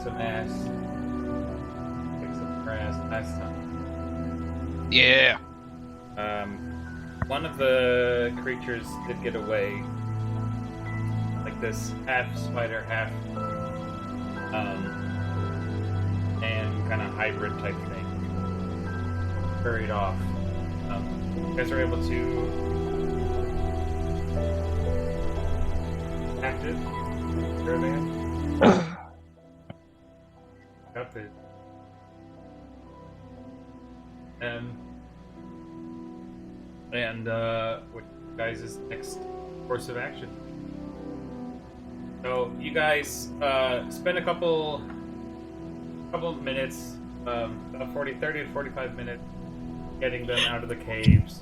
some ass. Kick some grass last time. Yeah. One of the creatures did get away. Like this half spider, half and kind of hybrid type thing. Hurried off. You guys are able to active caravan. Got it. And what guys' next course of action? So you guys spend a couple of minutes, about 30 to 45 minutes, getting them out of the caves,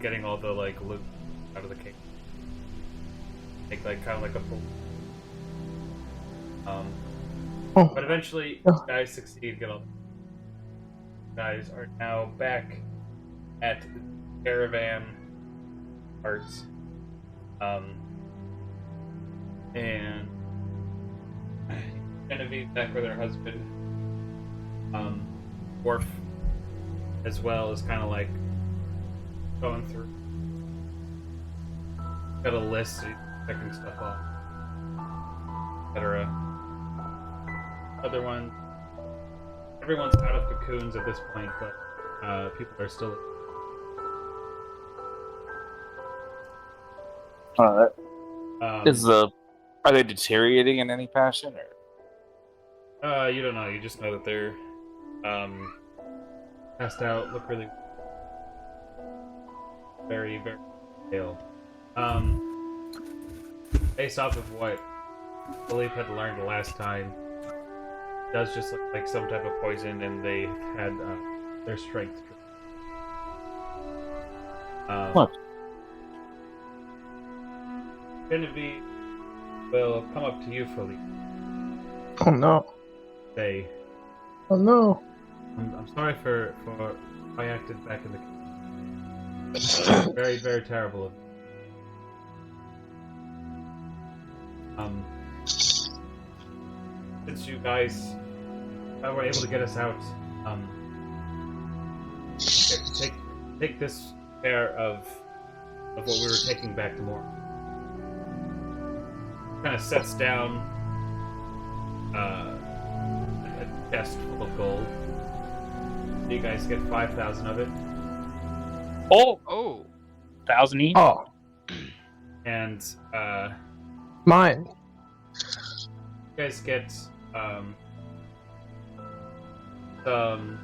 getting all the like loot out of the cave. Make like kind of like a full. But eventually, you guys succeed. Get all. You guys are now back at the caravan parts, and Genevieve back with her husband, Worf, as well, is kind of like going through. Got a list, checking stuff off, etc. Other one, everyone's out of cocoons at this point, but people are still. Alright. Are they deteriorating in any fashion, or? You don't know. You just know that they're passed out. Look really very, very pale. Based off of what Philippe had learned the last time, it does just look like some type of poison, and they had their strength. What? Genevieve will come up to you, Philippe. Oh no. Say, Oh no. I'm sorry for how I acted back in the cave. Very, very terrible of me. Since you guys were able to get us out, take this care of what we were taking back to Moore. Kind of sets down a chest full of gold. You guys get 5,000 of it. Oh, 1,000 each. Oh, And mine. you guys get some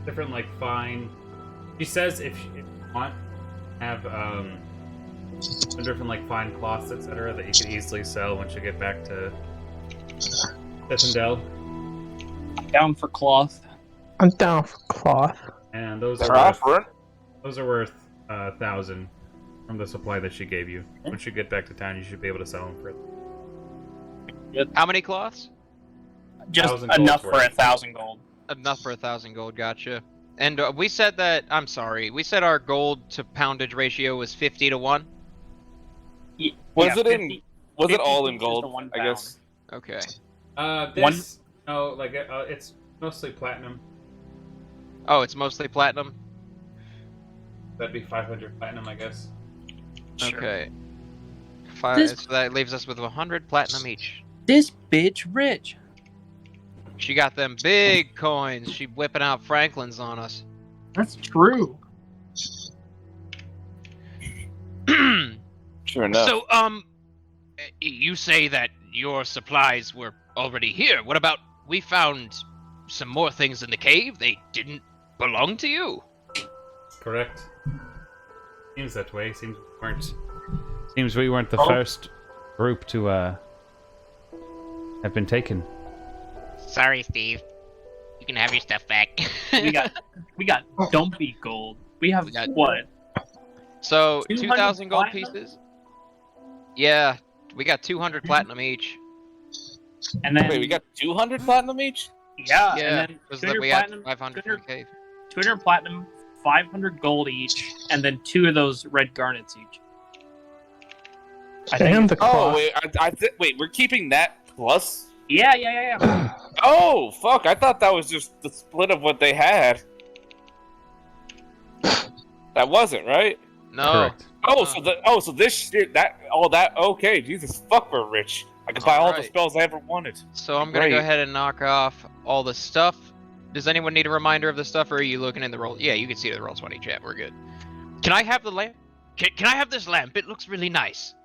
different like fine. She says if you want, have some different like fine cloths, etc., that you can easily sell once you get back to Sithendel. Down for cloth. I'm down for cloth. And those They're are offering. worth 1,000 from the supply that she gave you. Once you get back to town, you should be able to sell them for. How many cloths? Just 1,000 gold enough for worth. 1,000 gold. Enough for 1,000 gold, gotcha. And we said that, I'm sorry, we said our gold to poundage ratio was 50 to 1? Was it all in 50 gold? to 1 I guess. Okay. This, no, like it's mostly platinum. Oh, it's mostly platinum? That'd be 500 platinum, I guess. Sure. Okay. This- So that leaves us with 100 platinum each. This bitch rich. She got them big coins. She whipping out Franklin's on us. That's true. Sure enough. So, you say that your supplies were already here. What about, we found some more things in the cave? They didn't belong to you? Correct. Seems that way. Seems we weren't the first group to have been taken. Sorry, Steve. You can have your stuff back. We got dumpy gold. We have what? So 200 2,000 gold platinum? pieces. Yeah, we got 200 platinum each. And then Wait, we got 200 platinum each? yeah, Yeah, and then because 200 we had platinum, 500 from the cave. 200 platinum, 500 gold each, and then 2 of those red garnets each. I And think. the cloth. Oh wait, wait, we're keeping that plus Yeah. Oh, fuck! I thought that was just the split of what they had. That wasn't right. No. Correct. So this shit, okay, Jesus, fuck, we're rich. I can buy all the Alright. spells I ever wanted. So I'm gonna go Great. ahead and knock off all the stuff. Does anyone need a reminder of the stuff, or are you looking in the roll? Yeah, you can see the roll 20 chat. We're good. Can I have the lamp? Can I have this lamp? It looks really nice.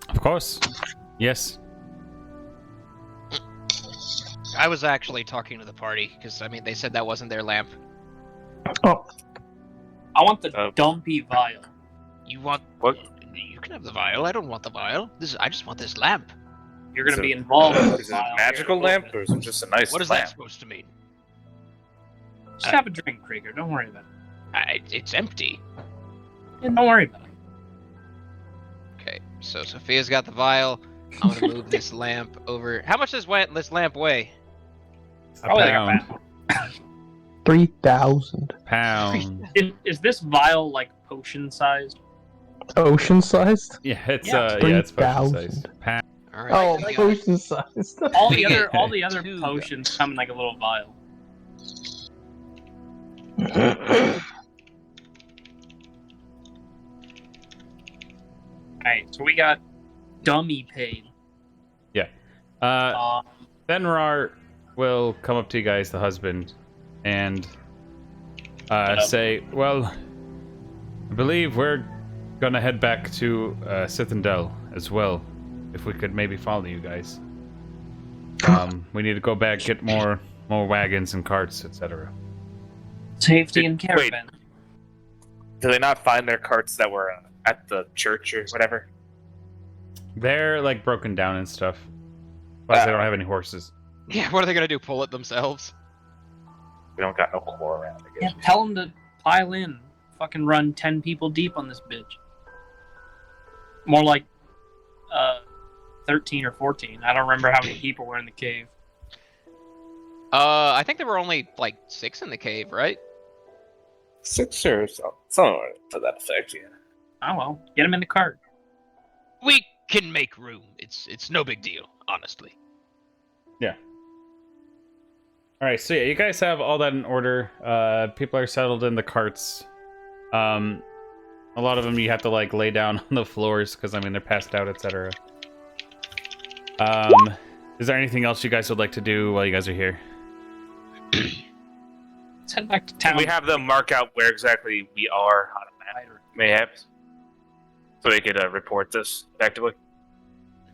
Of course. Yes. I was actually talking to the party because I mean they said that wasn't their lamp. Oh, I want the dumpy vial. You want What? You can have the vial. I don't want the vial. I just want this lamp. You're gonna So- be involved with Is the it a vial. magical lamp or is it just a nice What is lamp? that supposed to mean? Just have a drink, Krieger. Don't worry about it. It's empty. Yeah, don't worry about it. Okay, so Sophia's got the vial. I'm gonna move this lamp over. How much does this lamp weigh? Probably like a pound. pound. 3,000. Pound. Is this vial like potion sized? Ocean sized? Yeah, it's Yeah, it's potion 3,000. sized. Pound. All right. Oh, we got- potion sized. All We the get other two. potions come in like a little vial. Alright, so we got dummy paid. Fenrir will come up to you guys, the husband, and say, "Well, I believe we're gonna head back to Sithendel as well. If we could maybe follow you guys. We need to go back, get more wagons and carts, etc." Safety and Wait. caravan. Do they not find their carts that were at the church or whatever? They're like broken down and stuff. Plus, they don't have any horses. Yeah, what are they gonna do? Pull it themselves? We don't got no core around. I Yeah, guess. tell them to pile in. Fucking run 10 people deep on this bitch. More like 13 or 14. I don't remember how many people were in the cave. I think there were only like 6 in the cave, right? 6 or something to that effect. Yeah. Oh well, get them in the cart. We can make room. It's no big deal, honestly. All right, so yeah, you guys have all that in order. People are settled in the carts. A lot of them you have to like lay down on the floors because I mean they're passed out, etc. Is there anything else you guys would like to do while you guys are here? Let's head back to Can town. we have them mark out where exactly we are on a map, mayhaps? So they could report this effectively?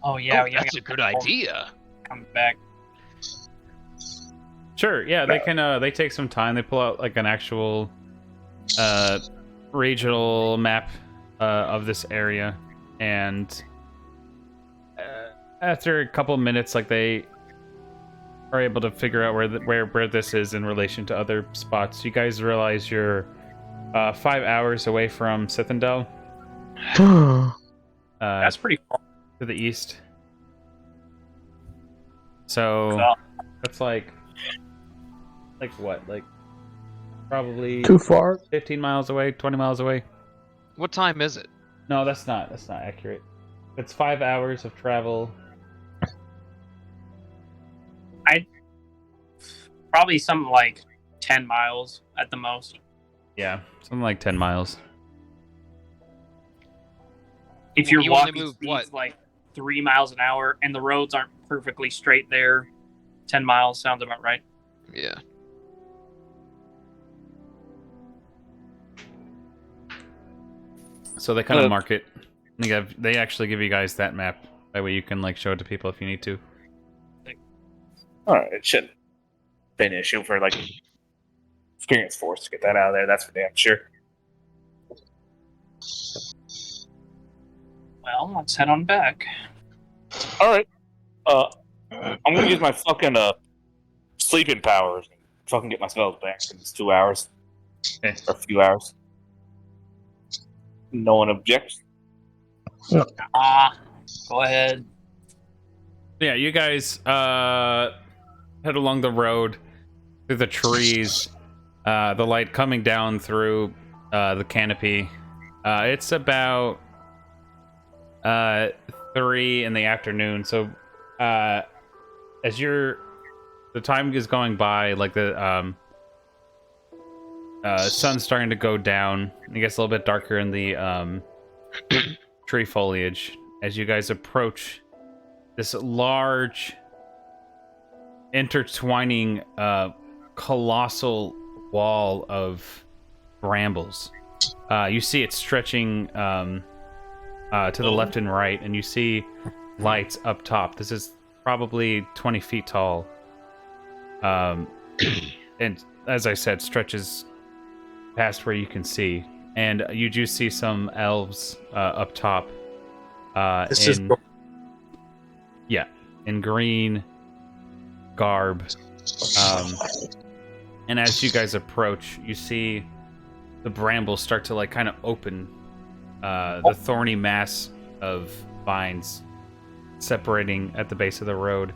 Oh yeah, Oh, that's a good idea. Come back. Sure, yeah, they can. They take some time. They pull out like an actual regional map of this area, and after a couple of minutes, like they are able to figure out where this is in relation to other spots. You guys realize you're 5 hours away from Sithendel, That's pretty far. to the east. So that's like what? Like probably Too far? 15 miles away, 20 miles away. What time is it? No, that's not accurate. It's 5 hours of travel. Probably something like 10 miles at the most. Yeah, something like 10 miles. If you're You only walking move, speeds what? like 3 miles an hour and the roads aren't perfectly straight there, 10 miles sounds about right. Yeah. So they kind of mark it. They actually give you guys that map. That way you can like show it to people if you need to. Alright, it shouldn't be an issue for like experience force to get that out of there, that's for damn sure. Well, let's head on back. Alright. I'm gonna use my fucking sleeping powers and fucking get my spells back in 2 hours. Okay. Or a few hours. No one objects. Go ahead. Yeah, you guys head along the road through the trees. The light coming down through the canopy. It's about 3 in the afternoon, so as the time is going by, like the sun's starting to go down. It gets a little bit darker in the tree foliage as you guys approach this large, intertwining, colossal wall of brambles. You see it stretching to the left and right, and you see lights up top. This is probably 20 feet tall. And as I said, stretches past where you can see. And you do see some elves up top. In green garb. And as you guys approach, you see the brambles start to like kind of open. The thorny mass of vines separating at the base of the road,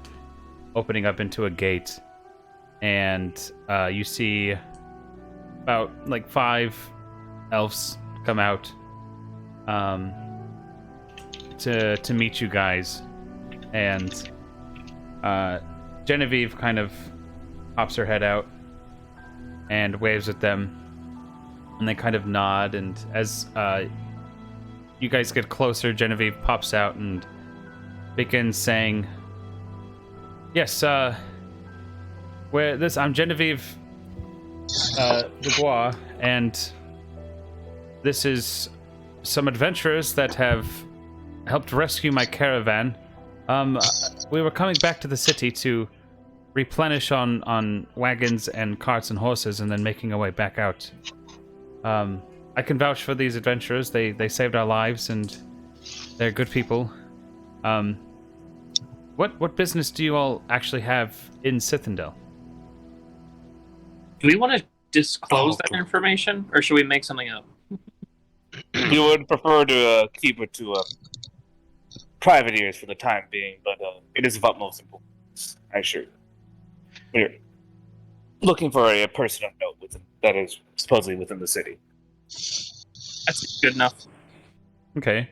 opening up into a gate. And you see about like 5 elves come out to meet you guys. And Genevieve kind of pops her head out and waves at them, and they kind of nod. And as you guys get closer, Genevieve pops out and begins saying, "Yes, I'm Genevieve Dubois, and this is some adventurers that have helped rescue my caravan. We were coming back to the city to replenish on wagons and carts and horses, and then making our way back out. I can vouch for these adventurers. They saved our lives, and they're good people. What business do you all actually have in Sithendel?" Do we want to disclose that information, or should we make something up? We would prefer to keep it to private ears for the time being, but it is of utmost importance. I assure you. We're looking for a person of note that is supposedly within the city. That's good enough. Okay.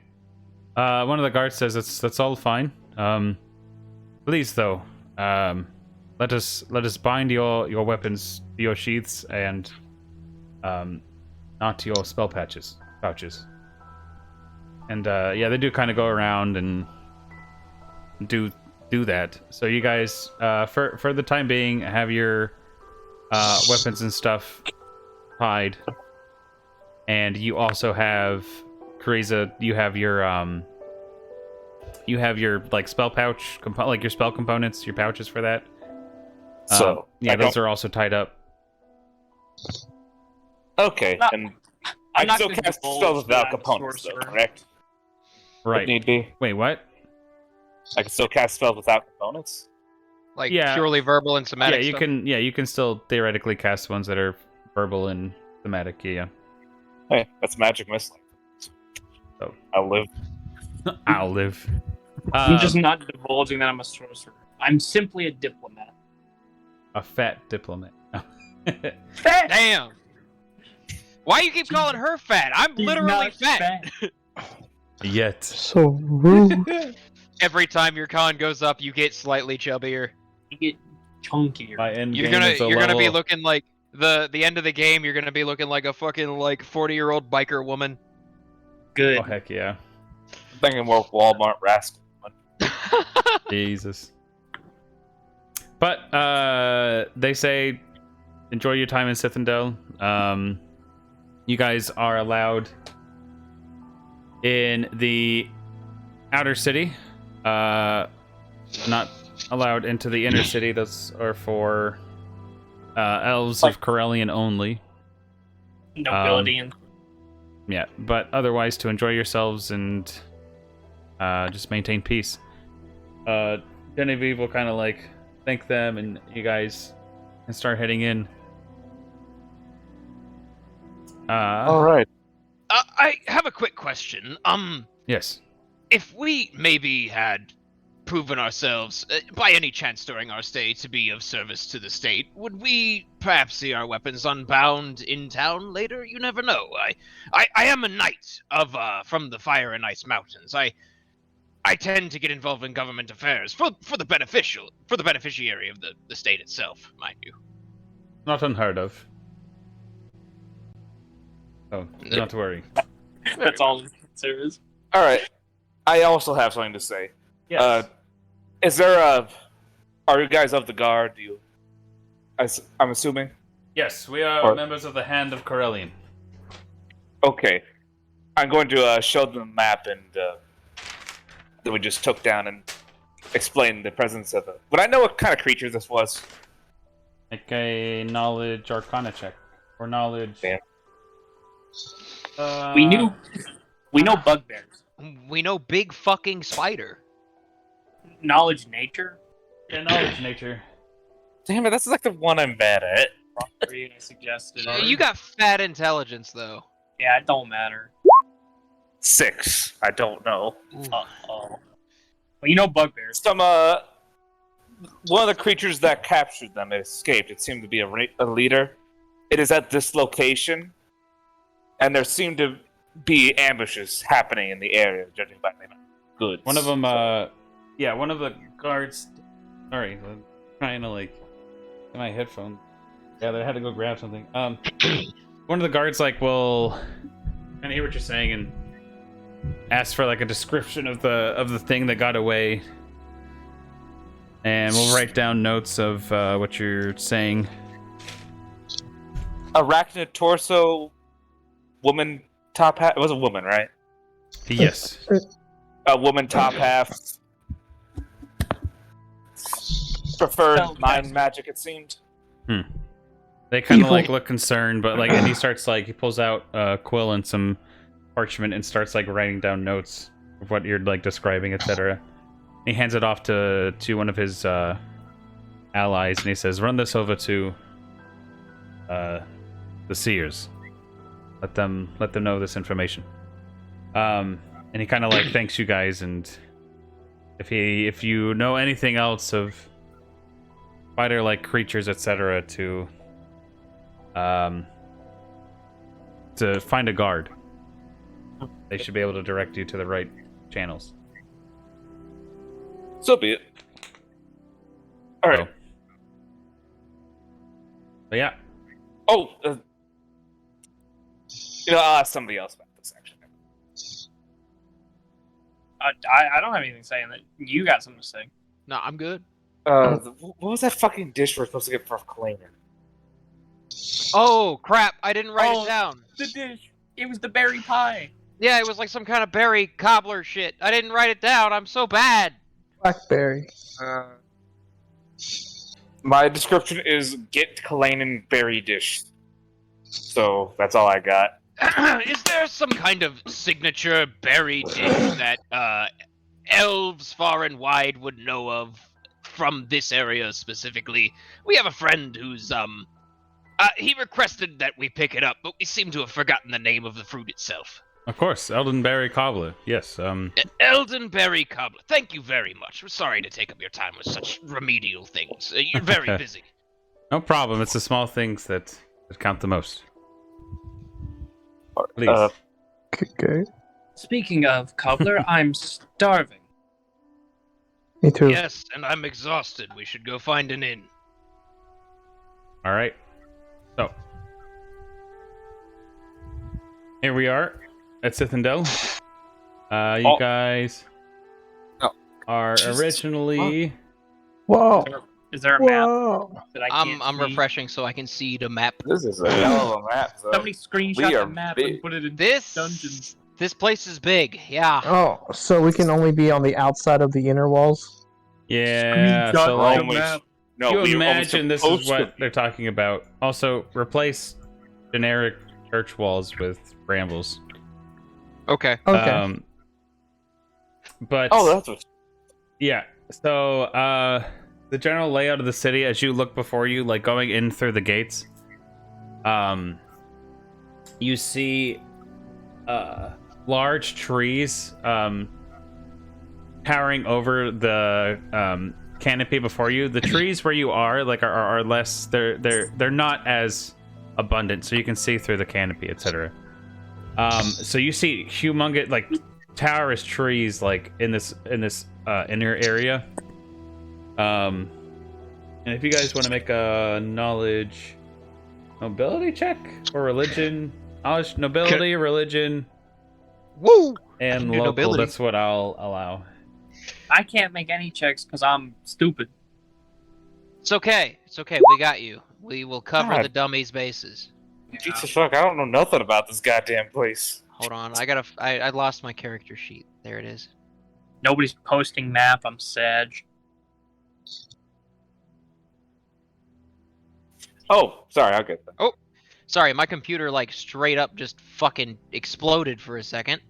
One of the guards says that's all fine. Please, though, let us bind your weapons to your sheaths and not to your spell pouches. And they do kind of go around and do that. So you guys, for the time being, have your weapons and stuff tied, and you also have Kariza. You have your like spell pouch, like your spell components, your pouches for that. So those are also tied up. Okay, No, and I'm I not still gonna cast divulge spells without that, components, though, sorcerer. correct? Right. If need be. Wait, what? I can still cast spells without components. Like Yeah. purely verbal and somatic You stuff? can. Yeah, you can still theoretically cast ones that are verbal and thematic. Yeah. Hey, that's magic missile. Oh. I'll live. I'll live. I'm just not divulging that I'm a sorcerer. I'm simply a diplomat. A fat diplomat. Damn! Why you keep calling her fat? I'm He's literally not fat. Yet. So rude. Every time your con goes up, you get slightly chubbier. You get chunkier. My end You're game is a gonna be level- looking like the end of the game. You're gonna be looking like a fucking like 40-year-old biker woman. Good. Oh heck yeah! I'm thinking more Walmart rascal. Jesus. But they say, enjoy your time in Sithendel. You guys are allowed in the outer city. Not allowed into the inner city. Those are for elves of Corellian only. Nobility and Yeah, but otherwise to enjoy yourselves and just maintain peace. Genevieve will kind of like thank them, and you guys can start heading in. All right. I have a quick question. Yes. If we maybe had proven ourselves, by any chance during our stay, to be of service to the state, would we perhaps see our weapons unbound in town later? You never know. I am a knight of from the Fire and Ice Mountains. I I tend to get involved in government affairs for the beneficiary of the state itself, mind you. Not unheard of. Oh, not to worry. That's all there is. All right. I also have something to say. Yes. Is there a? Are you guys of the guard? I'm assuming. Yes, we are Or- members of the Hand of Corellian. Okay. I'm going to show them the map and that we just took down and explain the presence of it. Would I know what kind of creature this was? Make a knowledge arcana check. Or knowledge... Yeah. We know bugbears. We know big fucking spider. Knowledge nature. Yeah, knowledge nature. Damn it, that's like the one I'm bad at. I suggested. You got fat intelligence, though. Yeah, it don't matter. 6. I don't know. Uh-oh. Well, you know bugbears. Some one of the creatures that captured them escaped. It seemed to be a leader. It is at this location, and there seem to be ambushes happening in the area, judging by the goods. One of them, yeah, one of the guards... Sorry, I'm trying to, like, get my headphone. Yeah, I had to go grab something. One of the guards, like, will... kind of hear what you're saying and ask for, like, a description of the thing that got away. And we'll write down notes of what you're saying. Arachnid torso, woman top half. It was a woman, right? Yes. A woman top half. Preferred mind magic, it seemed. They kind of Evil. like look concerned, but like, and he starts like he pulls out a quill and some parchment and starts like writing down notes of what you're like describing, etc. He hands it off to one of his allies, and he says, "Run this over to the seers. Let them know this information." And he kind of like thanks you guys, and if you know anything else of spider-like creatures, etc., to find a guard, they should be able to direct you to the right channels. So be it. All right. But yeah, Oh, I'll ask somebody else about this, actually. I don't have anything saying that. You got something to say. No, I'm good. What was that fucking dish we're supposed to get for cleaning? Oh, crap. I didn't write Oh. it down. The dish. It was the berry pie. Yeah, it was like some kind of berry cobbler shit. I didn't write it down. I'm so bad. Blackberry. My description is get Kalanen berry dish. So that's all I got. Is there some kind of signature berry dish that elves far and wide would know of from this area specifically? We have a friend who's he requested that we pick it up, but we seem to have forgotten the name of the fruit itself. of course, Eldenberry cobbler. Yes. Eldenberry cobbler. Thank you very much. We're sorry to take up your time with such remedial things. You're very busy. No problem. It's the small things that count the most. Please. Okay. Speaking of cobbler, I'm starving. Me too. Yes, and I'm exhausted. We should go find an inn. All right. So here we are at Sithendel. You guys are originally. Whoa. Is there a map Whoa. that I can't I'm see? refreshing so I can see the map. This is a hell of a map, though. Somebody We screenshot are the map big. and put it in This dungeons. This place is big. Yeah. Oh, so we can only be on the outside of the inner walls? Yeah. Screenshot So the like, map. No, you we were imagine this supposed is to what be. they're talking about. Also, replace generic church walls with brambles. Okay. Okay. But Oh, that's what. yeah. So the general layout of the city, as you look before you, like going in through the gates, you see large trees towering over the canopy before you. The trees where you are like are less. They're not as abundant, so you can see through the canopy, etc. So you see humongous, like towerist trees like in this inner area. And if you guys want to make a knowledge nobility check or religion, knowledge nobility, religion, Woo! and do local, nobility. that's what I'll allow. I can't make any checks because I'm stupid. It's okay. It's okay. We got you. We will cover God. the dummies' bases. Jesus fuck, I don't know nothing about this goddamn place. Hold on. I lost my character sheet. There it is. Nobody's posting map. I'm sad. Oh, sorry, I'll get that. Sorry, my computer like straight up just fucking exploded for a second.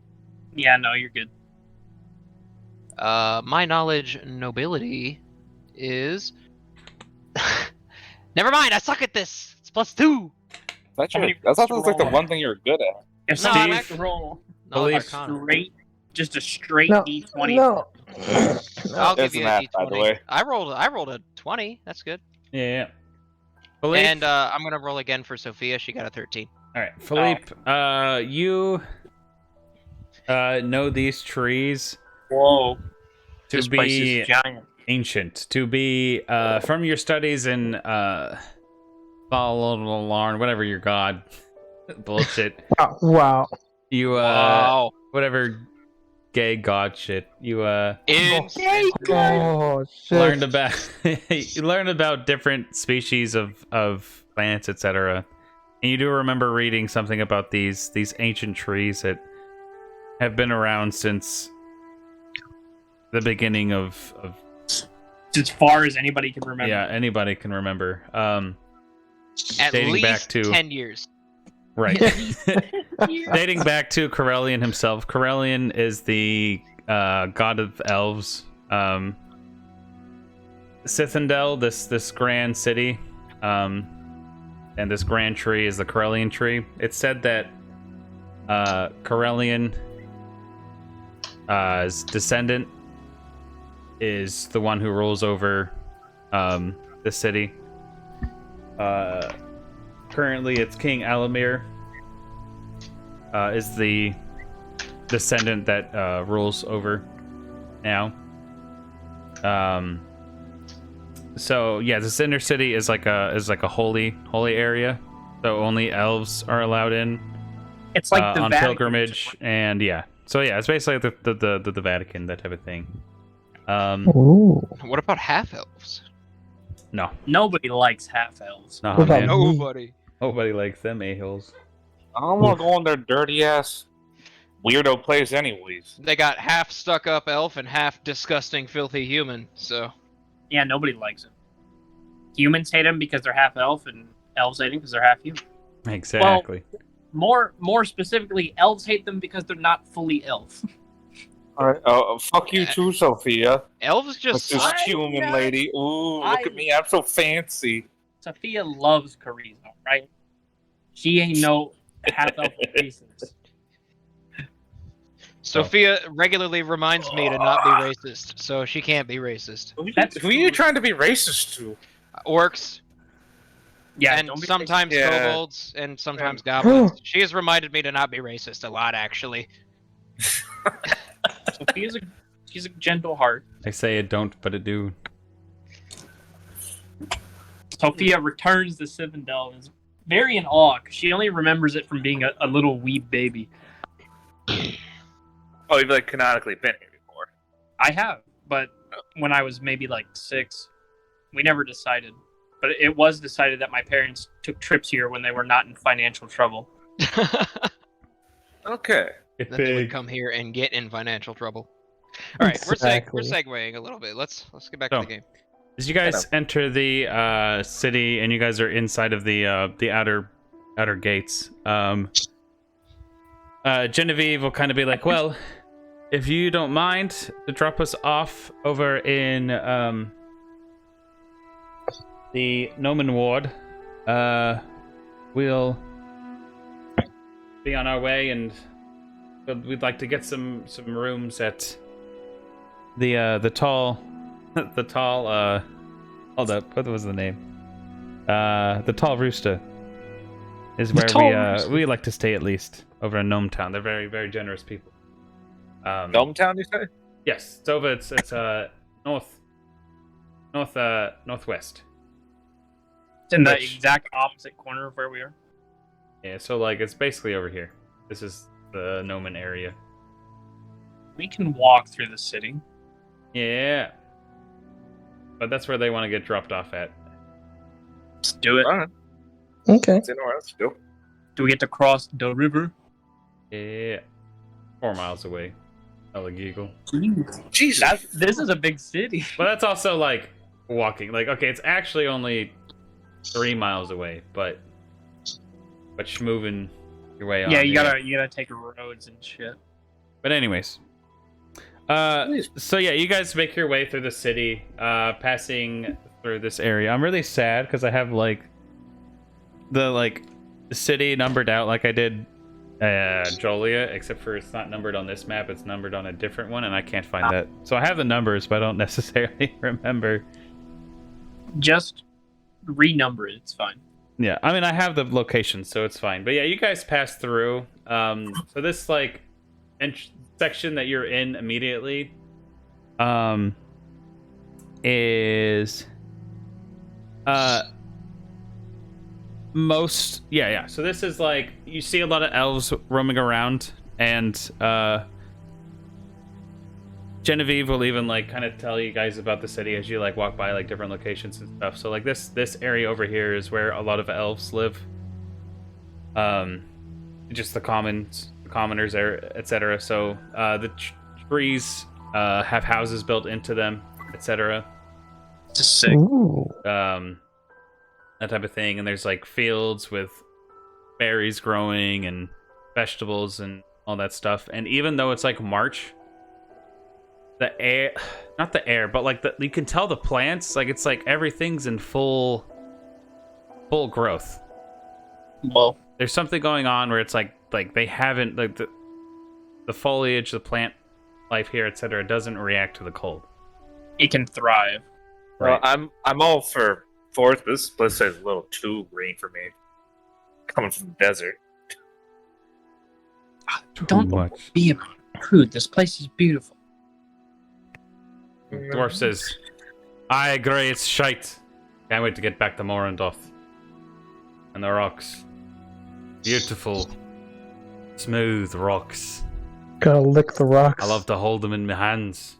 Yeah, no, you're good. My knowledge nobility is. Never mind. I suck at this. It's +2. That's How many I thought that was like the roll? one thing you're good at. If No, Steve I'm actually roll Knowledge Believe- Arcana. straight, just a straight No, D20. no. I'll give It's you a math, D20. by the way. I rolled a 20. That's good. Yeah. Philippe, And I'm gonna roll again for Sophia. She got a 13. all right, Philippe, you know these trees Whoa. to This place be is giant. ancient, to be from your studies in Eldorn, whatever your god bullshit. Oh, wow. You Wow. whatever gay god shit. You Insane. Oh shit. learned about you learned about different species of plants, etc. And you do remember reading something about these ancient trees that have been around since the beginning of As far as anybody can remember. yeah, anybody can remember. At dating least back to- 10 years. Right. Dating back to Corellian himself. Corellian is the god of elves. Sithendel, this grand city, and this grand tree is the Corellian tree. It's said that Corellian's descendant is the one who rules over the city. Currently, it's King Alamir is the descendant that rules over now. So yeah, this inner city is like a holy area. So only elves are allowed in It's like the on Vatican. pilgrimage, and yeah. So yeah, it's basically the Vatican, that type of thing. Ooh. What about half elves? No, Nobody likes half elves. no, What about man. me? Nobody. Nobody likes them a-holes. I don't want to go in their dirty ass weirdo place, anyways. They got half stuck up elf and half disgusting, filthy human. So Yeah, nobody likes them. Humans hate them because they're half elf, and elves hate them because they're half human. Exactly. More specifically, elves hate them because they're not fully elf. Alright, fuck you too, Sophia. elves With just this I'm human not- lady. Ooh, look at me, I'm so fancy. Sophia loves chorizo, right? She ain't no half elf racist. Sophia regularly reminds me to not be racist, so she can't be racist. That's Who are you trying to be racist to? Orcs Yeah, and don't be sometimes Yeah. kobolds and sometimes goblins. She has reminded me to not be racist a lot, actually. racist. She's a gentle heart. I say it don't, but it do. Sophia returns the Sithendel and is very in awe because she only remembers it from being a little wee baby. Oh, you've like canonically been here before. I have, but when I was maybe like 6, we never decided. But it was decided that my parents took trips here when they were not in financial trouble. Okay. Then they would come here and get in financial trouble. All right, we're Exactly. segueing a little bit. Let's get back to So, the game. As you guys enter the city, and you guys are inside of the outer gates, Genevieve will kind of be like, "Well, if you don't mind to drop us off over in the Noman Ward, we'll be on our way, and we'd like to get some rooms at the tall." The tall, hold up, what was the name? The Tall Rooster is where we like to stay, at least over in Gnome Town. They're very, very generous people. Dometown, you say? Yes, Zova. It's northwest. It's in the Which- exact opposite corner of where we are. Yeah, so like it's basically over here. This is the Noman area. We can walk through the city. Yeah, but that's where they want to get dropped off at. Let's do it. Alright. Okay. Say no more. Let's go. Do we get to cross the river? Yeah, 4 miles away. Eagle. Jesus. This is a big city. But that's also like walking. Like, okay, it's actually only 3 miles away, but moving your way on. Yeah, you gotta take roads and shit. But anyways, so yeah, you guys make your way through the city, passing through this area. I'm really sad because I have like the city numbered out like I did Jolia, except for it's not numbered on this map. It's numbered on a different one, and I can't find that. So I have the numbers, but I don't necessarily remember. Just renumber it. It's fine. Yeah, I mean, I have the location, so it's fine. But yeah, you guys pass through. So this like section that you're in immediately, is most yeah. So this is like you see a lot of elves roaming around, and Genevieve will even like kind of tell you guys about the city as you like walk by like different locations and stuff. So like this area over here is where a lot of elves live. Just the commoners, etc. So the trees have houses built into them, etc. Just sick. Ooh. That type of thing. And there's like fields with berries growing and vegetables and all that stuff. And even though it's like March, the air, not the air, but like you can tell the plants, like it's like everything's in full growth. Well, There's something going on where it's like they haven't like the foliage, the plant life here, etc. doesn't react to the cold. it can thrive. Well, I'm all for forest, but this place is a little too green for me. Coming from the desert. Don't much. be a prude. This place is beautiful. Dwarf says, I agree, it's shite. Can't wait to get back to Morandoth. And the rocks. Beautiful. Smooth rocks. Gotta lick the rocks. I love to hold them in my hands.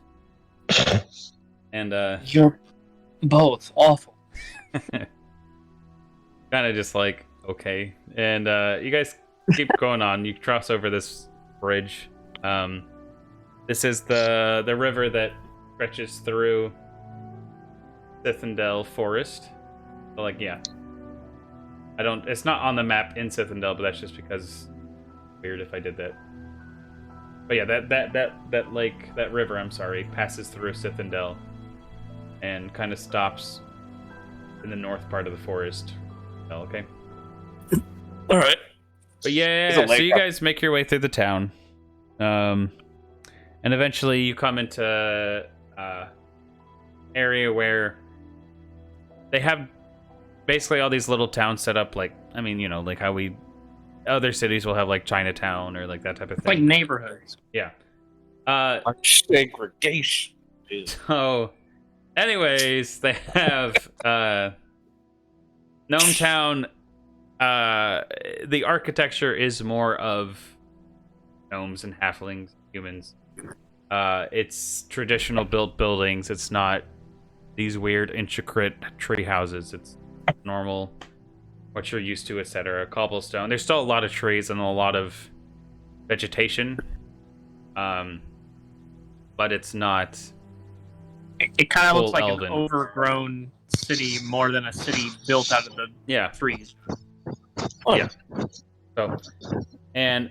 And, You're both awful. kind of just like, okay. And, you guys keep going on. You cross over this bridge. This is the river that stretches through Sithendel Forest. So, like, yeah. It's not on the map in Sithendel, but that's just because it's weird if I did that. But yeah, that lake, that river, I'm sorry, passes through Sithendel and kind of stops in the north part of the forest. Oh, okay. All right. But yeah, There's a so lake you up- guys make your way through the town. And eventually you come into area where they have basically all these little towns set up like, I mean, you know, like how other cities will have like Chinatown or like that type of It's like thing. neighborhoods. Yeah. Segregation. So, anyways, they have Gnome Town. The architecture is more of gnomes and halflings, humans. It's traditional built buildings. It's not these weird, intricate tree houses. It's normal, what you're used to, etc. Cobblestone. There's still a lot of trees and a lot of vegetation. But it's not. It kind of looks Full like elven. an overgrown city more than a city built out of the Yeah. trees. Yeah. So, and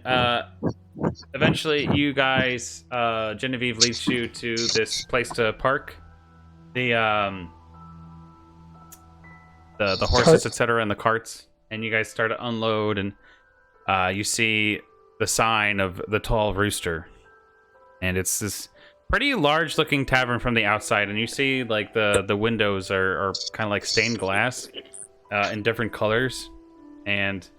eventually, you guys, Genevieve leads you to this place to park the horses, etc., and the carts, and you guys start to unload, and you see the sign of the Tall Rooster, and it's this pretty large-looking tavern from the outside, and you see like the windows are kind of like stained glass in different colors, and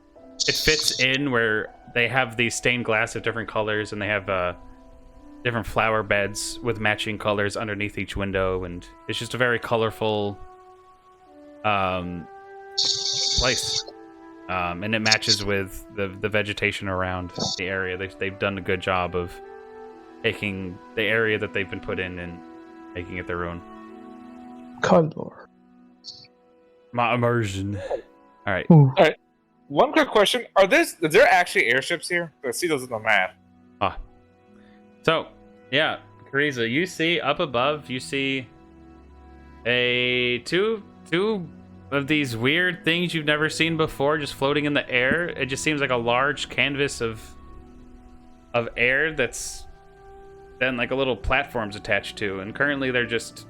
it fits in where they have these stained glass of different colors, and they have different flower beds with matching colors underneath each window, and it's just a very colorful place. And it matches with the vegetation around the area. They've done a good job of taking the area that they've been put in and making it their own. Color. My immersion. All right. Ooh. One quick question: is there actually airships here? I see those on the map. So, yeah, Kariza, you see up above, you see two of these weird things you've never seen before just floating in the air. It just seems like a large canvas of air that's then like a little platforms attached to, and currently they're just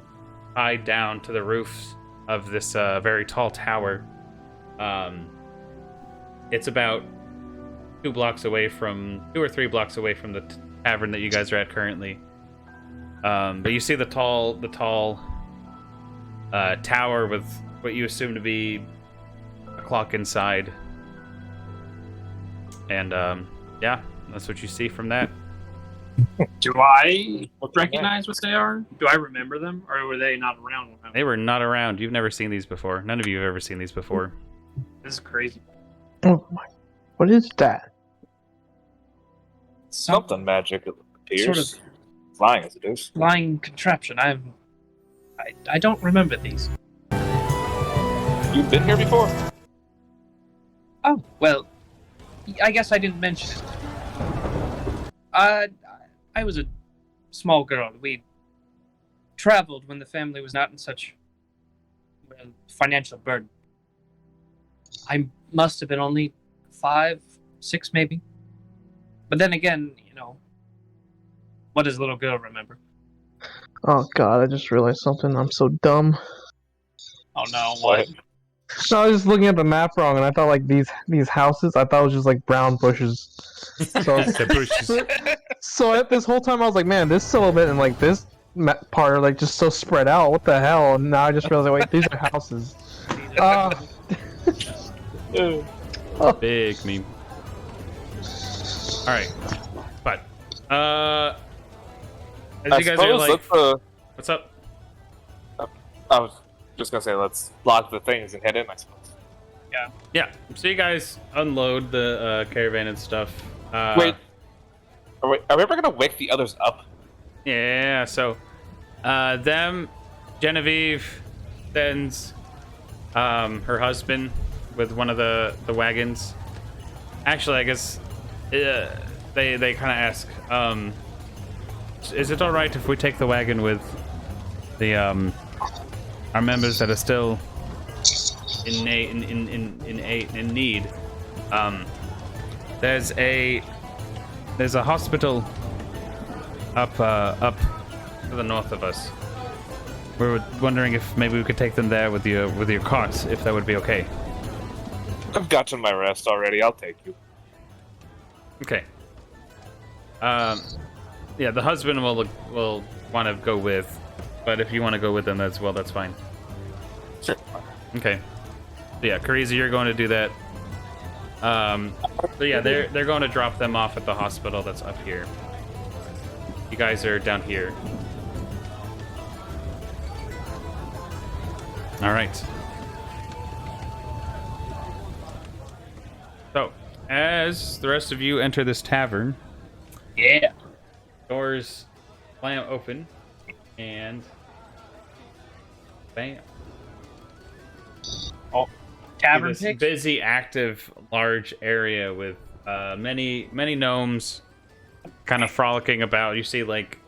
tied down to the roofs of this very tall tower. It's about 2 or 3 blocks away from the tavern that you guys are at currently. But you see the tall tower with what you assume to be a clock inside. And yeah, that's what you see from that. Do I recognize what they are? Do I remember them, or were they not around? They were not around. You've never seen these before. None of you have ever seen these before. This is crazy. Oh my! What is that? Something magic appears. Sort of Flying as it is. flying contraption. I don't remember these. You've been here before? Oh, well, I guess I didn't mention it. I was a small girl. We traveled when the family was not in such financial burden. I must have been only 5, 6 maybe. But then again, what does a little girl remember? Oh god! I just realized something. I'm so dumb. Oh no, what? No, I was just looking at the map wrong, and I thought like these houses. I thought it was just like brown bushes. So, so this whole time I was like, man, this syllabus and like this part are like just so spread out. What the hell? And now I just realized, wait, these are houses. Big meme. All right, but as you guys are like, what's up? I was just gonna say, let's lock the things and head in, I suppose. Yeah. So you guys unload the caravan and stuff. Wait, are we ever gonna wake the others up? Yeah. So, Genevieve sends her husband with one of the wagons. Actually, I guess they kind of ask, is it all right if we take the wagon with the our members that are still in need? There's a hospital up to the north of us. We were wondering if maybe we could take them there with your carts, if that would be okay. I've gotten my rest already. I'll take you. Okay. Yeah, the husband will want to go with, but if you want to go with them as well, that's fine. Sure. Okay. So yeah, Kariza, you're going to do that. So yeah, they're going to drop them off at the hospital that's up here. You guys are down here. All right. So, as the rest of you enter this tavern, Yeah. doors slam open, and bam. Tavern This picks? busy, active, large area with many gnomes kind of frolicking about. You see like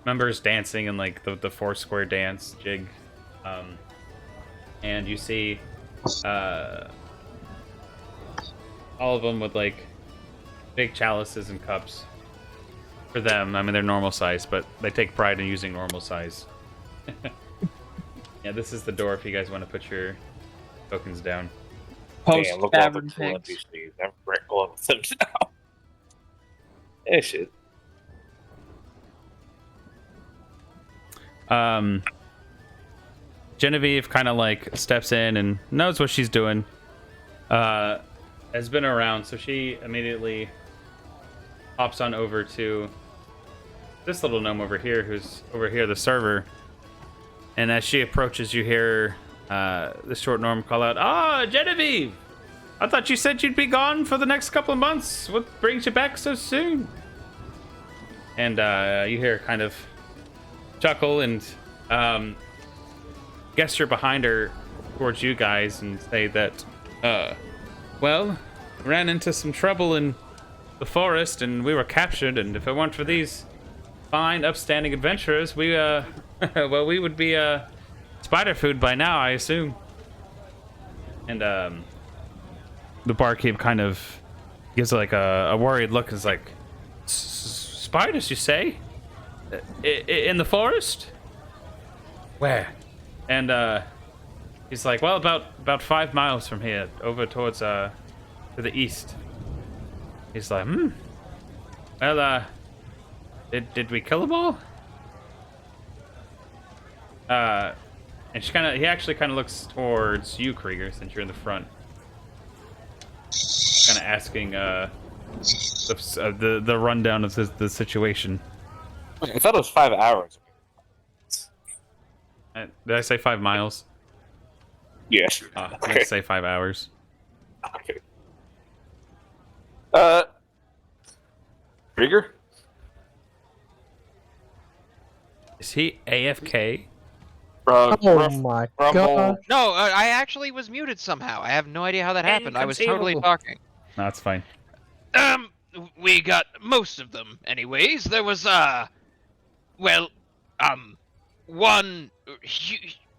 members dancing in like the 4-square dance jig, and you see all of them with like big chalices and cups. For them, I mean, they're normal size, but they take pride in using normal size. Yeah, this is the door if you guys want to put your tokens down. Post Damn, look at all the tavern cool picks. NPCs. I'm going with them now. Yeah, shit. Genevieve kind of like steps in and knows what she's doing. Has been around, so she immediately hops on over to this little gnome over here, who's over here, the server. And as she approaches, you hear the short gnome call out, "Ah, Genevieve! I thought you said you'd be gone for the next couple of months. What brings you back so soon?" And you hear kind of chuckle and gesture behind her towards you guys and say that, well, ran into some trouble in the forest and we were captured, and if it weren't for these fine, upstanding adventurers, we, well, we would be, spider food by now, I assume. And, the barkeep kind of gives like a worried look and is like, "Spiders, you say? In the forest? Where?" And he's like, "Well, about 5 miles from here, over towards to the east." He's like, "Well, did we kill them all?" And he actually kind of looks towards you, Krieger, since you're in the front. Kind of asking the rundown of the situation. I thought it was 5 hours. Did I say 5 miles? Yes. Let's say 5 hours. Okay. Krieger? Is he AFK? Oh my god. No, I actually was muted somehow. I have no idea how that happened. I was totally talking. No, that's fine. We got most of them, anyways. There was, one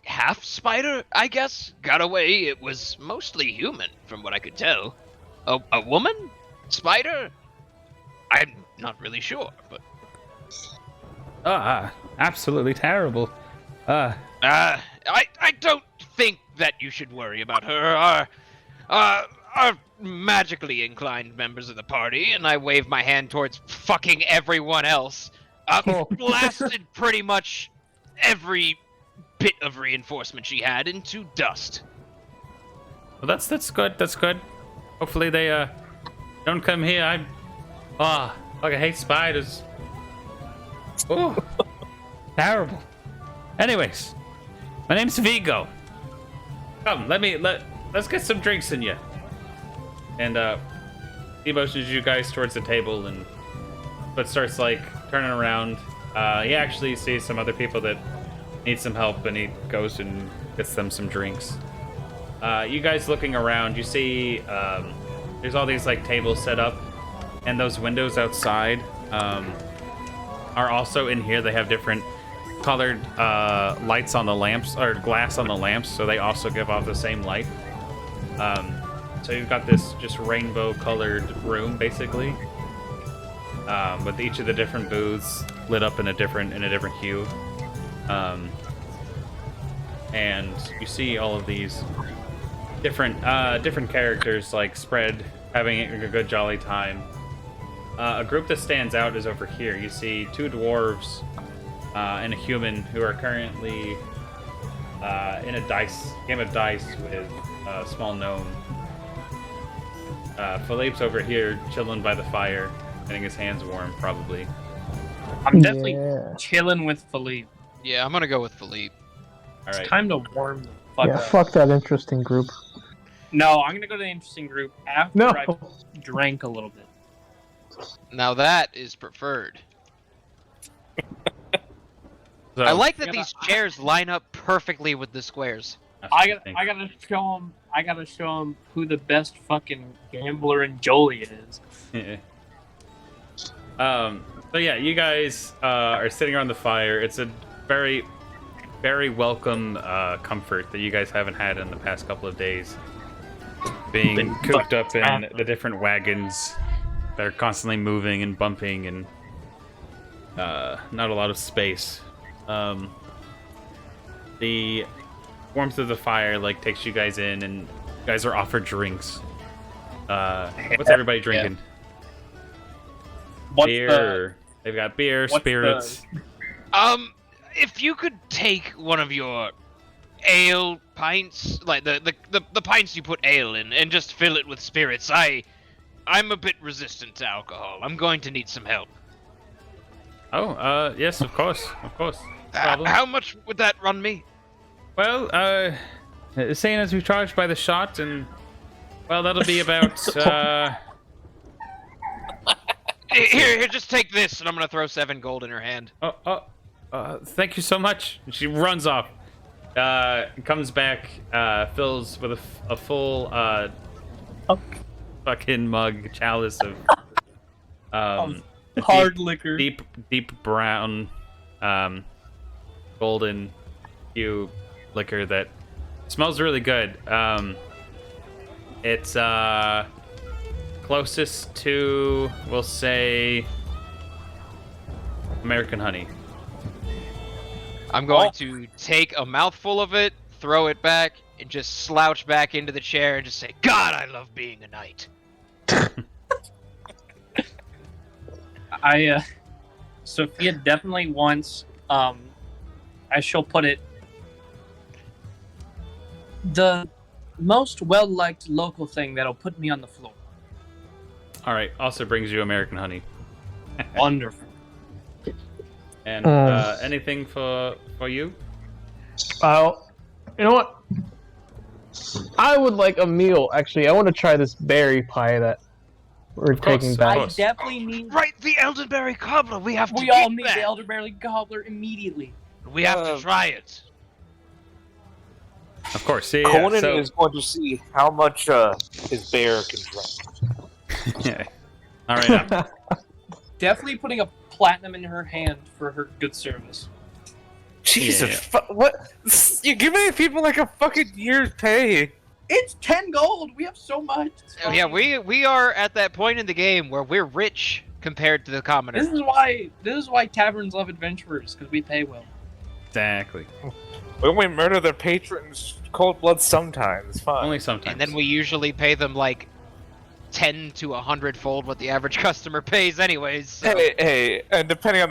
half spider, I guess, got away. It was mostly human, from what I could tell. A woman? Spider? I'm not really sure, but... Absolutely terrible. I don't think that you should worry about her. Our magically inclined members of the party, and I wave my hand towards fucking everyone else, blasted pretty much every bit of reinforcement she had into dust. Well, that's good. That's good. Hopefully they don't come here. I hate spiders. Oh, terrible. Anyways, my name's Vigo. Come, let's get some drinks in you. And he motions you guys towards the table, but starts like turning around. He actually sees some other people that need some help, and he goes and gets them some drinks. You guys looking around, you see there's all these like tables set up, and those windows outside are also in here. They have different colored lights on the lamps, or glass on the lamps, so they also give off the same light. So you've got this just rainbow colored room basically, with each of the different booths lit up in a different hue. And you see all of these different characters like spread, having a good jolly time. A group that stands out is over here. You see 2 dwarves and a human who are currently in a game of dice with a small gnome. Philippe's over here chilling by the fire, getting his hands warm, probably. I'm definitely chilling with Philippe. Yeah, I'm gonna go with Philippe. All right. It's time to warm the fuck up. Fuck that interesting group. No, I'm gonna go to the interesting group after I've drank a little bit. Now that is preferred. So, I like that these chairs line up perfectly with the squares. I gotta show him who the best fucking gambler in Jolie is. So yeah, you guys are sitting around the fire. It's a very, very welcome comfort that you guys haven't had in the past couple of days. Being cooped up in the different wagons that are constantly moving and bumping, and not a lot of space. The warmth of the fire like takes you guys in, and you guys are offered drinks. What's everybody drinking? Beer. They've got beer, spirits. If you could take one of your ale pints, like the pints you put ale in, and just fill it with spirits, I'm a bit resistant to alcohol. I'm going to need some help. Oh, yes, of course. Of course. No problem. How much would that run me? Well, seeing as we charged by the shot, and well, that'll be about. Here, just take this, and I'm gonna throw 7 gold in her hand. Thank you so much. She runs off. Comes back, fills with a full fucking mug, chalice of hard liquor. deep brown, golden hue liquor that smells really good. It's closest to, we'll say, American honey. I'm going to take a mouthful of it, throw it back, and just slouch back into the chair and just say, God, I love being a knight. Sophia definitely wants, as she'll put it, the most well-liked local thing that'll put me on the floor. All right. Also brings you American honey. Wonderful. And anything for you? You know what? I would like a meal. Actually, I want to try this berry pie that we're taking back. I definitely need. Right, the elderberry cobbler. We have to We all eat need that. the elderberry gobbler immediately. We have to try it. Of course. Yeah. Conan So, is going to see how much his bear can drink. yeah. All right. Definitely putting a platinum in her hand for her good service. Jesus, what? You're giving people like a fucking year's pay. It's 10 gold. We have so much. It's fine. Yeah, we are at that point in the game where we're rich compared to the commoners. This is why taverns love adventurers, because we pay well. Exactly. When we murder their patrons, cold blood sometimes. It's fine. Only sometimes. And then we usually pay them like 10 to 100-fold what the average customer pays anyways. So. Hey, and depending on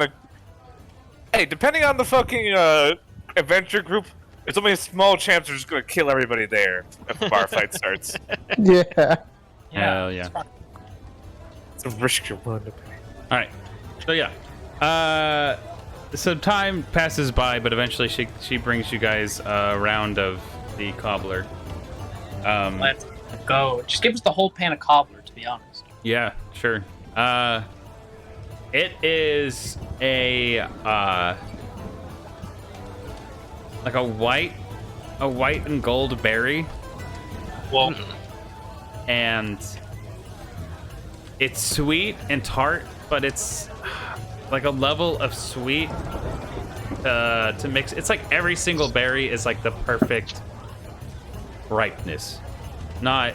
the fucking adventure group, there's only a small chance they're just gonna kill everybody there if the bar fight starts. Yeah. Hell yeah. It's a risk you're willing to pay. All right. So yeah. So time passes by, but eventually she brings you guys a round of the cobbler. Let's go. Just give us the whole pan of cobbler, to be honest. Yeah, sure. It is a like a white and gold berry, Whoa. and it's sweet and tart, but it's like a level of sweet to mix. It's like every single berry is like the perfect ripeness, not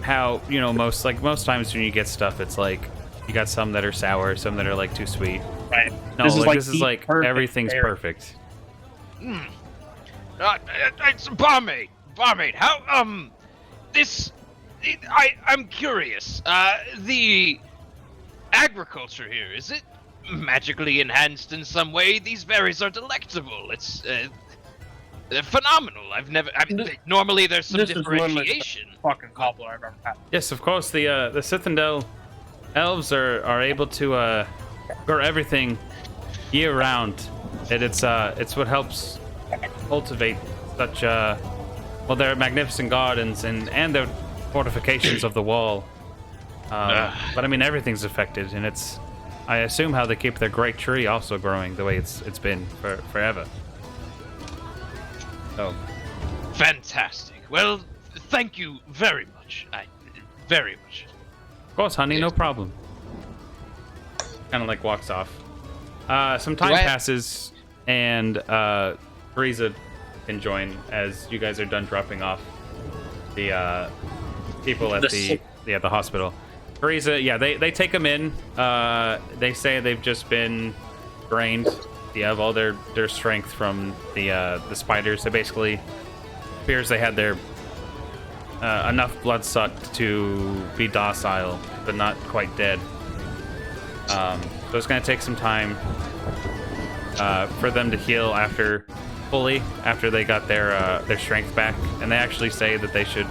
how most times when you get stuff, it's like you got some that are sour, some that are like too sweet. Right. No, This is like this is the like perfect everything's berry. perfect. Barmaid, how I'm curious. The agriculture here, is it magically enhanced in some way? These berries are delectable. It's phenomenal. Normally there's some This is literally differentiation. the fucking cobbler I've ever had. Yes, of course. The Sithendel elves are able to grow everything year round. It's what helps cultivate such their magnificent gardens and their fortifications of the wall. But I mean, everything's affected, and I assume how they keep their great tree also growing the way it's been forever. So. Fantastic. Well, thank you very much. Very much. Of course, honey, no problem. Kind of like walks off. Some time passes, and Teresa can join as you guys are done dropping off the people at the hospital. Teresa, yeah, they take them in. They say they've just been drained. You have all their strength from the spiders. So basically, appears they had their enough blood sucked to be docile, but not quite dead. So it's gonna take some time for them to heal after they got their strength back, and they actually say that they should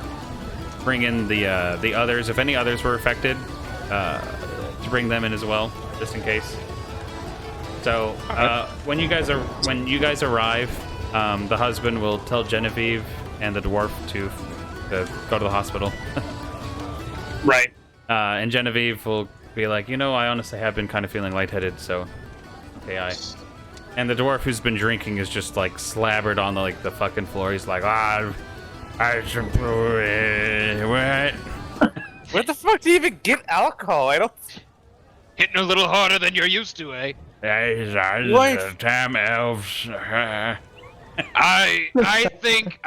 bring in the others, if any others were affected, to bring them in as well, just in case. So when you guys arrive, the husband will tell Genevieve and the dwarf to go to the hospital. Right. And Genevieve will be like, I honestly have been kind of feeling lightheaded, so okay, And the dwarf who's been drinking is just like slabbered on the fucking floor. He's like, I should what? Where the fuck do you even get alcohol? I don't. Hitting a little harder than you're used to, eh? What? Time elves. I think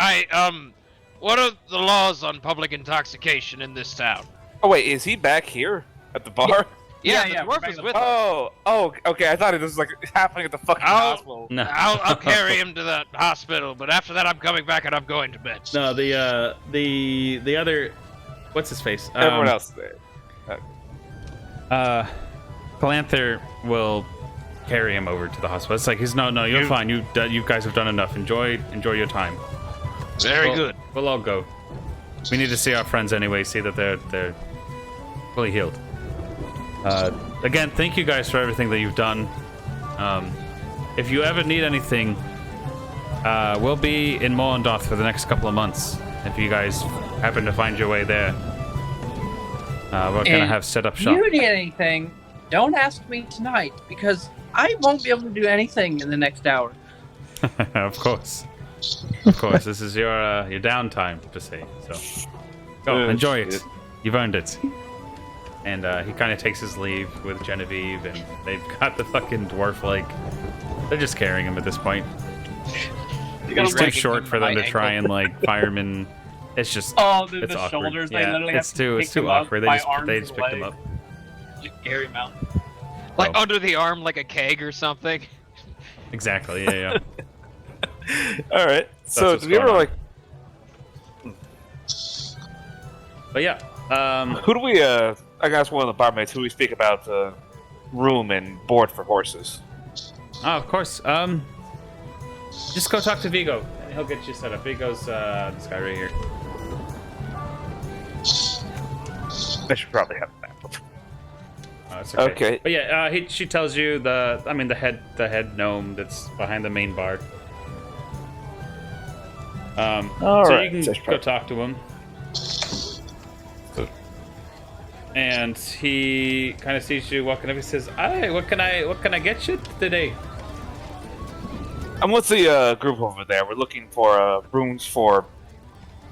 what are the laws on public intoxication in this town? Oh wait, is he back here at the bar? Yeah, Yeah, the we're dwarf back is at with the us. Oh, okay. I thought it was like happening at the fucking hospital. No. I'll carry him to the hospital, but after that I'm coming back and I'm going to bed. No, the other, what's his face? Everyone else is there. Calanther will carry him over to the hospital. It's like he's no, you're fine. You guys have done enough. Enjoy your time. Very good. We'll all go. We need to see our friends anyway. See that they're fully healed. Again, thank you guys for everything that you've done. If you ever need anything, we'll be in Molendoth for the next couple of months. If you guys happen to find your way there, we're gonna have set up shop. If you need anything, don't ask me tonight, because I won't be able to do anything in the next hour. Of course, this is your downtime per se. So go enjoy it. Shit. You've earned it. And he kind of takes his leave with Genevieve, and they've got the fucking dwarf they're just carrying him at this point. He's too short for them to try and fireman. It's just the it's awkward. shoulders. They Yeah, literally it's have to too pick him awkward. up They by just arms picked and him up. Just carry him out. Like Oh. under the arm, like a keg or something. Exactly. Yeah. All right. So what's did we ever going But yeah. Who do we? I guess one of the barmaids. Who do we speak about room and board for horses? Oh, of course. Just go talk to Vigo, and he'll get you set up. Vigo's this guy right here. I should probably have that. Oh, it's okay. Okay. But yeah, she tells you the head gnome that's behind the main bar. All so right. you can go talk to him. And he kind of sees you walking up. He says, "Hey, what can I get you today?" I'm with the group over there. We're looking for rooms for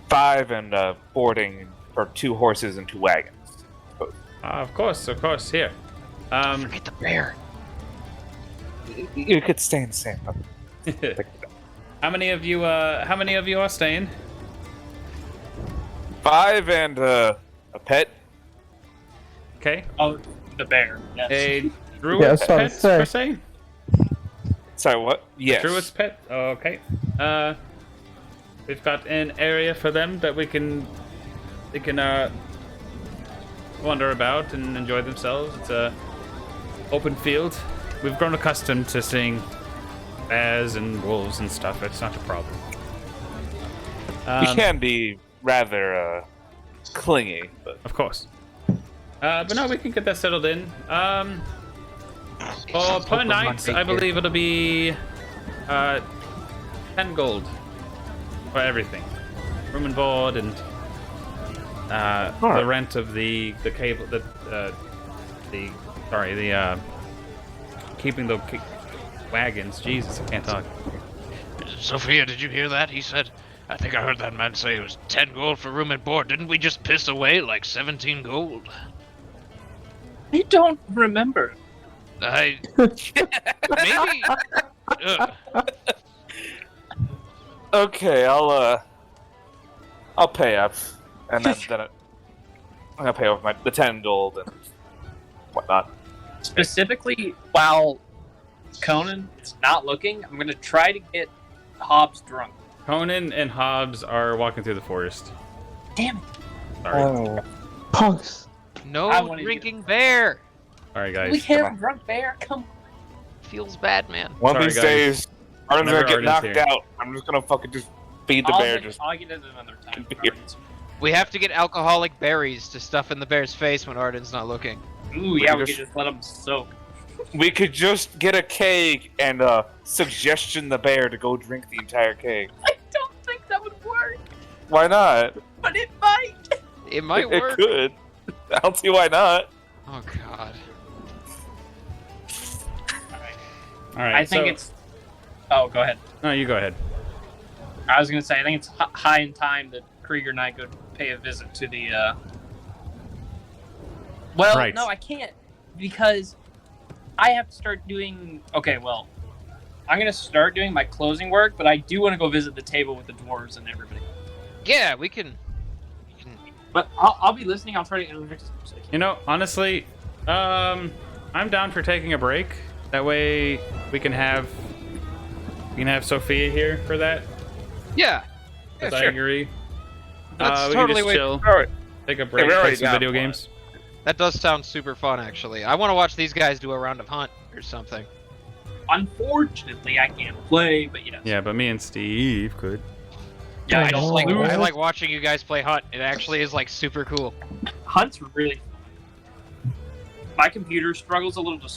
5 and boarding for 2 horses and 2 wagons. Of course. Here. Forget the bear. You could stay in the same room. How many of you are staying? 5 and a pet. Okay. Oh, the bear. Yes. A druid's that's what I pet say. per se. Sorry, what? Yes. Druid's pet. Okay. We've got an area for them that they can wander about and enjoy themselves. It's a open field. We've grown accustomed to seeing bears and wolves and stuff. It's not a problem. We can be rather clingy, but Of course. But no, we can get that settled in. Per night, I believe it'll be 10 gold for everything, room and board, and the rent of the cable, keeping the wagons. Jesus, I can't talk. Sophia, did you hear that? He said, I think I heard that man say it was 10 gold for room and board. Didn't we just piss away like 17 gold? I don't remember. Maybe. okay. I'll pay up, and then I'm gonna pay off the 10 gold and whatnot. Specifically, while Conan is not looking, I'm gonna try to get Hobbs drunk. Conan and Hobbs are walking through the forest. Damn it! Sorry. Oh, punks. I No wanna drinking bear. All right, guys. We can't have a drunk bear. Come on. Feels bad, man. One Sorry, of these guys. days, Arden's Whenever gonna get Arden's knocked here. out. I'm just gonna fucking just feed the bear. I'll get it another time. Beer. We have to get alcoholic berries to stuff in the bear's face when Arden's not looking. Ooh, yeah, we just- could just let him soak. We could just get a keg and suggestion the bear to go drink the entire keg. I don't think that would work, Why not? but it might. It might It work. could. I don't see why not. Oh god. All right. I think so- it's. Oh, go ahead. No, you go ahead. I was gonna say I think it's high in time that Krieger and I go pay a visit to the. Well, Right. no, I can't because I have to start doing. Okay, well, I'm gonna start doing my closing work, but I do want to go visit the table with the dwarves and everybody. Yeah, we can. But I'll be listening. I'll try to interject some conversation. You know, honestly, I'm down for taking a break. That way we can have Sophia here for that. Yeah. Because Yeah, I sure. agree. That's we totally can just chill, Alright. take a break, we're play already some down video for it. games. That does sound super fun, actually. I want to watch these guys do a round of Hunt or something. Unfortunately, I can't play, but yes. Yeah, but me and Steve could. Yeah, I just like know. I like watching you guys play Hunt. It actually is like super cool. Hunt's really fun. My computer struggles a little to